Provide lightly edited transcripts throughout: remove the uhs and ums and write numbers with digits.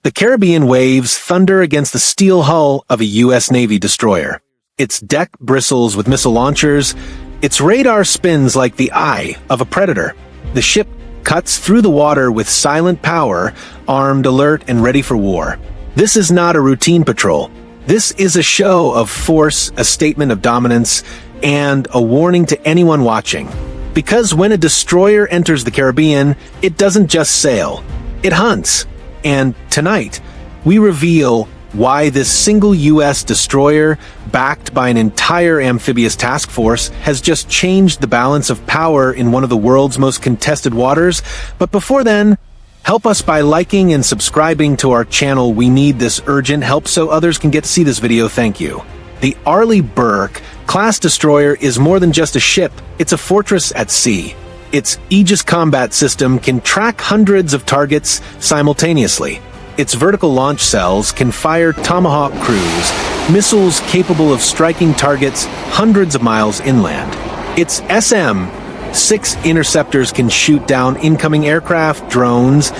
The Caribbean waves thunder against the steel hull of a U.S. Navy destroyer. Its deck bristles with missile launchers. Its radar spins like the eye of a predator. The ship cuts through the water with silent power, armed, alert, and ready for war. This is not a routine patrol. This is a show of force, a statement of dominance, and a warning to anyone watching. Because when a destroyer enters the Caribbean, it doesn't just sail, it hunts. And tonight, we reveal why this single U.S. destroyer, backed by an entire amphibious task force, has just changed the balance of power in one of the world's most contested waters. But before then, help us by liking and subscribing to our channel. We need this urgent help so others can get to see this video. Thank you. The Arleigh Burke class destroyer is more than just a ship, it's a fortress at sea. Its Aegis combat system can track hundreds of targets simultaneously. Its vertical launch cells can fire Tomahawk crews, missiles capable of striking targets hundreds of miles inland. Its SM-6 interceptors can shoot down incoming aircraft, drones,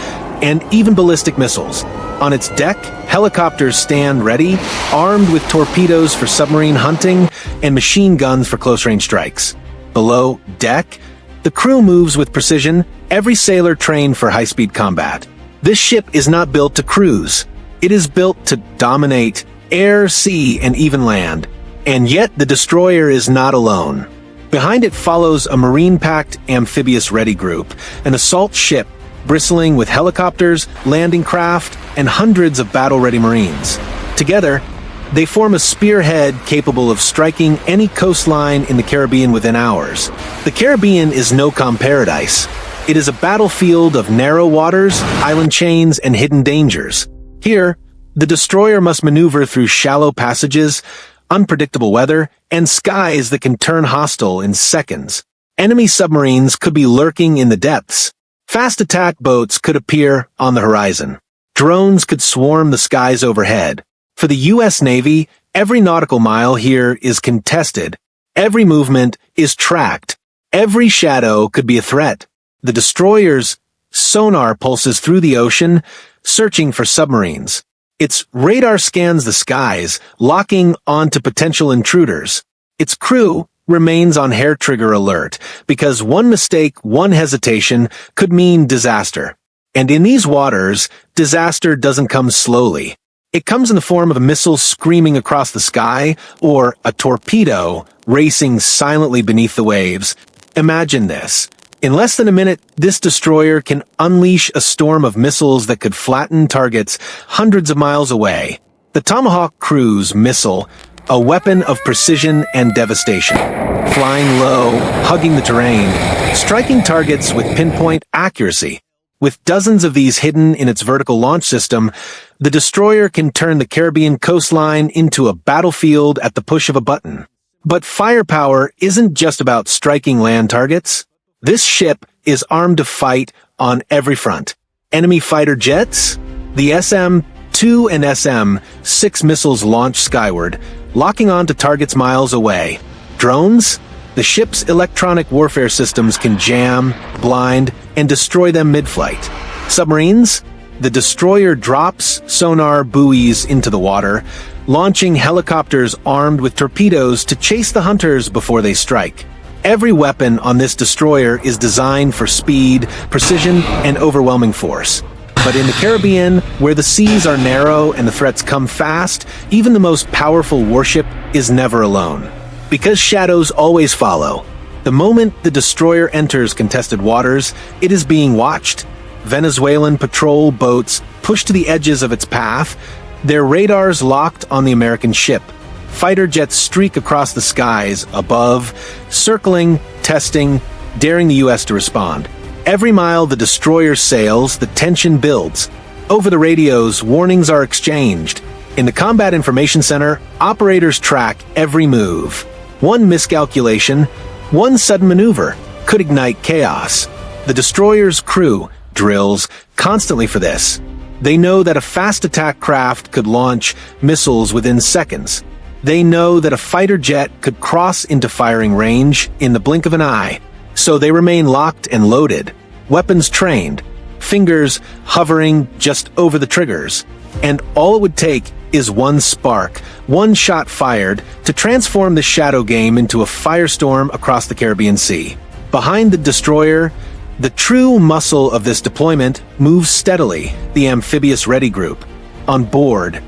and even ballistic missiles. On its deck, helicopters stand ready, armed with torpedoes for submarine hunting and machine guns for close-range strikes. Below deck, the crew moves with precision, every sailor trained for high-speed combat. This ship is not built to cruise. It is built to dominate air, sea, and even land. And yet the destroyer is not alone. Behind it follows a marine-packed amphibious-ready group, an assault ship bristling with helicopters, landing craft, and hundreds of battle-ready Marines. Together, they form a spearhead capable of striking any coastline in the Caribbean within hours. The Caribbean is no calm paradise. It is a battlefield of narrow waters, island chains, and hidden dangers. Here, the destroyer must maneuver through shallow passages, unpredictable weather, and skies that can turn hostile in seconds. Enemy submarines could be lurking in the depths. Fast attack boats could appear on the horizon. Drones could swarm the skies overhead. For the U.S. Navy, every nautical mile here is contested. Every movement is tracked. Every shadow could be a threat. The destroyer's sonar pulses through the ocean, searching for submarines. Its radar scans the skies, locking onto potential intruders. Its crew remains on hair-trigger alert, because one mistake, one hesitation, could mean disaster. And in these waters, disaster doesn't come slowly. It comes in the form of a missile screaming across the sky, or a torpedo racing silently beneath the waves. Imagine this. In less than a minute, this destroyer can unleash a storm of missiles that could flatten targets hundreds of miles away. The Tomahawk cruise missile, a weapon of precision and devastation. Flying low, hugging the terrain, striking targets with pinpoint accuracy. With dozens of these hidden in its vertical launch system, the destroyer can turn the Caribbean coastline into a battlefield at the push of a button. But firepower isn't just about striking land targets. This ship is armed to fight on every front. Enemy fighter jets, the SM-2 and SM-6 missiles launch skyward, locking onto targets miles away. Drones, the ship's electronic warfare systems can jam, blind, and destroy them mid-flight. Submarines, the destroyer drops sonar buoys into the water, launching helicopters armed with torpedoes to chase the hunters before they strike. Every weapon on this destroyer is designed for speed, precision, and overwhelming force. But in the Caribbean, where the seas are narrow and the threats come fast, even the most powerful warship is never alone. Because shadows always follow. The moment the destroyer enters contested waters, it is being watched. Venezuelan patrol boats push to the edges of its path, their radars locked on the American ship. Fighter jets streak across the skies above, circling, testing, daring the U.S. to respond. Every mile the destroyer sails, the tension builds. Over the radios, warnings are exchanged. In the Combat Information Center, operators track every move. One miscalculation, one sudden maneuver, could ignite chaos. The destroyer's crew drills constantly for this. They know that a fast attack craft could launch missiles within seconds. They know that a fighter jet could cross into firing range in the blink of an eye. So they remain locked and loaded, weapons trained, fingers hovering just over the triggers. And all it would take is one spark, one shot fired, to transform the shadow game into a firestorm across the Caribbean Sea. Behind the destroyer, the true muscle of this deployment moves steadily, the Amphibious Ready Group. On board,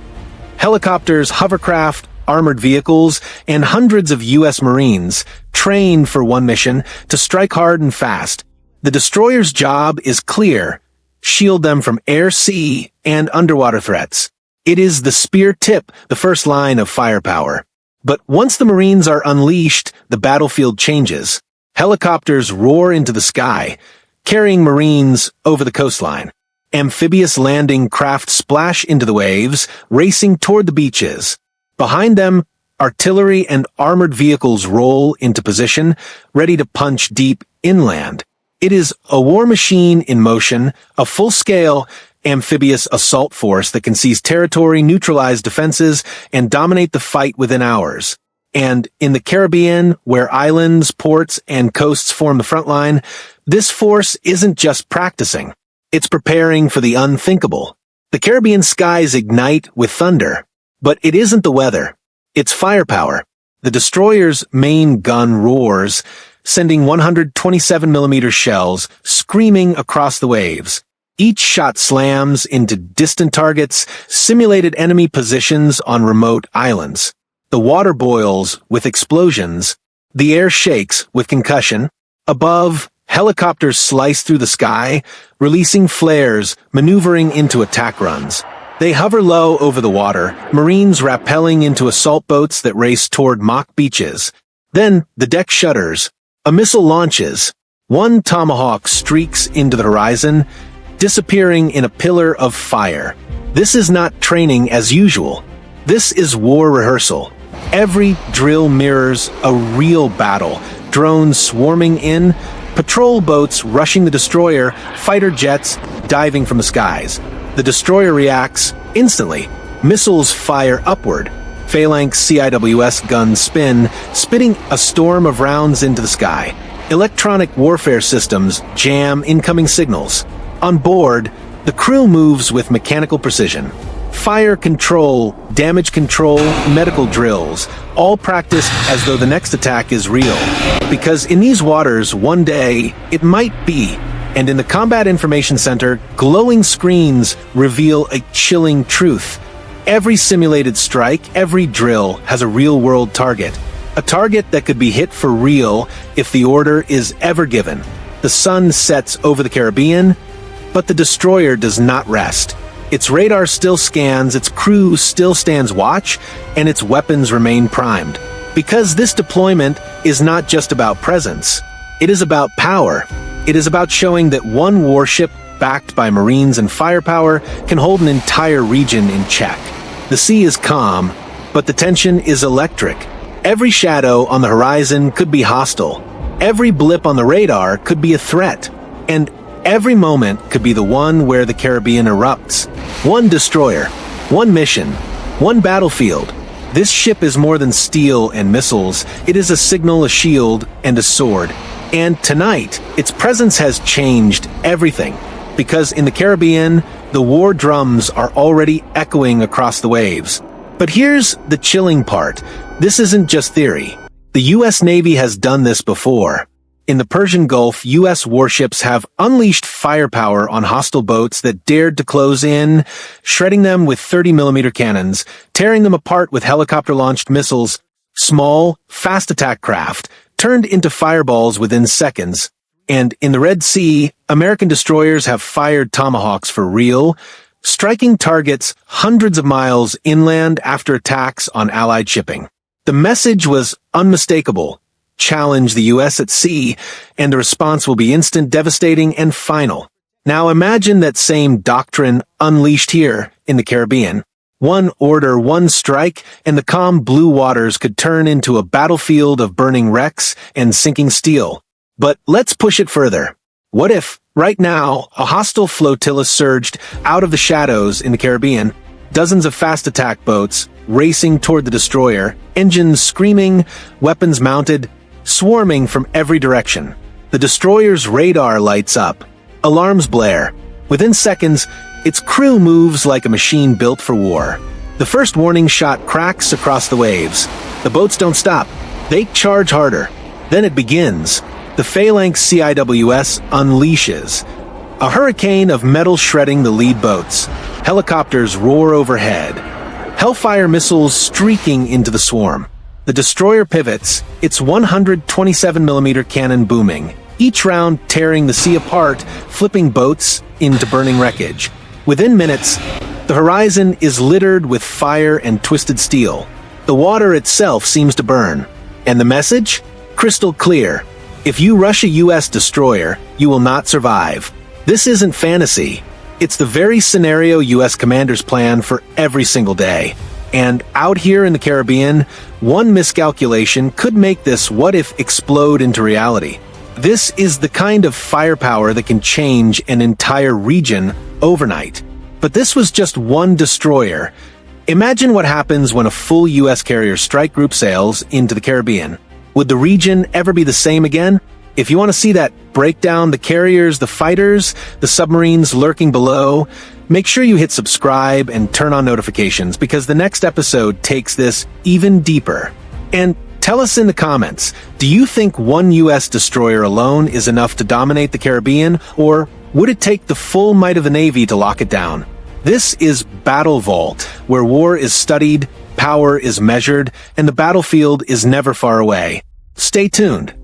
helicopters, hovercraft, armored vehicles, and hundreds of U.S. Marines train for one mission: to strike hard and fast. The destroyer's job is clear: shield them from air, sea, and underwater threats. It is the spear tip, the first line of firepower. But once the Marines are unleashed, the battlefield changes. Helicopters roar into the sky, carrying Marines over the coastline. Amphibious landing craft splash into the waves, racing toward the beaches. Behind them, artillery and armored vehicles roll into position, ready to punch deep inland. It is a war machine in motion, a full-scale amphibious assault force that can seize territory, neutralize defenses, and dominate the fight within hours. And in the Caribbean, where islands, ports, and coasts form the front line, this force isn't just practicing. It's preparing for the unthinkable. The Caribbean skies ignite with thunder. But it isn't the weather. It's firepower. The destroyer's main gun roars, sending 127mm shells screaming across the waves. Each shot slams into distant targets, simulated enemy positions on remote islands. The water boils with explosions. The air shakes with concussion. Above, helicopters slice through the sky, releasing flares, maneuvering into attack runs. They hover low over the water, Marines rappelling into assault boats that race toward mock beaches. Then, the deck shudders. A missile launches. One Tomahawk streaks into the horizon, disappearing in a pillar of fire. This is not training as usual. This is war rehearsal. Every drill mirrors a real battle. Drones swarming in, patrol boats rushing the destroyer, fighter jets diving from the skies. The destroyer reacts instantly. Missiles fire upward. Phalanx CIWS guns spin, spitting a storm of rounds into the sky. Electronic warfare systems jam incoming signals. On board, the crew moves with mechanical precision. Fire control, damage control, medical drills, all practiced as though the next attack is real. Because in these waters, one day, it might be. And in the Combat Information Center, glowing screens reveal a chilling truth. Every simulated strike, every drill has a real-world target. A target that could be hit for real if the order is ever given. The sun sets over the Caribbean, but the destroyer does not rest. Its radar still scans, its crew still stands watch, and its weapons remain primed. Because this deployment is not just about presence. It is about power. It is about showing that one warship, backed by Marines and firepower, can hold an entire region in check. The sea is calm, but the tension is electric. Every shadow on the horizon could be hostile. Every blip on the radar could be a threat. And every moment could be the one where the Caribbean erupts. One destroyer, one mission, one battlefield. This ship is more than steel and missiles. It is a signal, a shield, and a sword. And tonight, its presence has changed everything. Because in the Caribbean, the war drums are already echoing across the waves. But here's the chilling part. This isn't just theory. The U.S. Navy has done this before. In the Persian Gulf, U.S. warships have unleashed firepower on hostile boats that dared to close in, shredding them with 30mm cannons, tearing them apart with helicopter-launched missiles. Small, fast-attack craft turned into fireballs within seconds. And in the Red Sea, American destroyers have fired Tomahawks for real, striking targets hundreds of miles inland after attacks on Allied shipping. The message was unmistakable. Challenge the U.S. at sea, and the response will be instant, devastating, and final. Now imagine that same doctrine unleashed here in the Caribbean. One order, one strike, and the calm blue waters could turn into a battlefield of burning wrecks and sinking steel. But let's push it further. What if, right now, a hostile flotilla surged out of the shadows in the Caribbean? Dozens of fast attack boats racing toward the destroyer, engines screaming, weapons mounted, swarming from every direction. The destroyer's radar lights up. Alarms blare. Within seconds, its crew moves like a machine built for war. The first warning shot cracks across the waves. The boats don't stop. They charge harder. Then it begins. The Phalanx CIWS unleashes. A hurricane of metal shredding the lead boats. Helicopters roar overhead. Hellfire missiles streaking into the swarm. The destroyer pivots, its 127mm cannon booming, each round tearing the sea apart, flipping boats into burning wreckage. Within minutes, the horizon is littered with fire and twisted steel. The water itself seems to burn. And the message? Crystal clear. If you rush a U.S. destroyer, you will not survive. This isn't fantasy. It's the very scenario U.S. commanders plan for every single day. And out here in the Caribbean, one miscalculation could make this what-if explode into reality. This is the kind of firepower that can change an entire region overnight. But this was just one destroyer. Imagine what happens when a full U.S. carrier strike group sails into the Caribbean. Would the region ever be the same again? If you want to see that breakdown, the carriers, the fighters, the submarines lurking below, make sure you hit subscribe and turn on notifications because the next episode takes this even deeper. And tell us in the comments, do you think one U.S. destroyer alone is enough to dominate the Caribbean, or would it take the full might of the Navy to lock it down? This is Battle Vault, where war is studied, power is measured, and the battlefield is never far away. Stay tuned.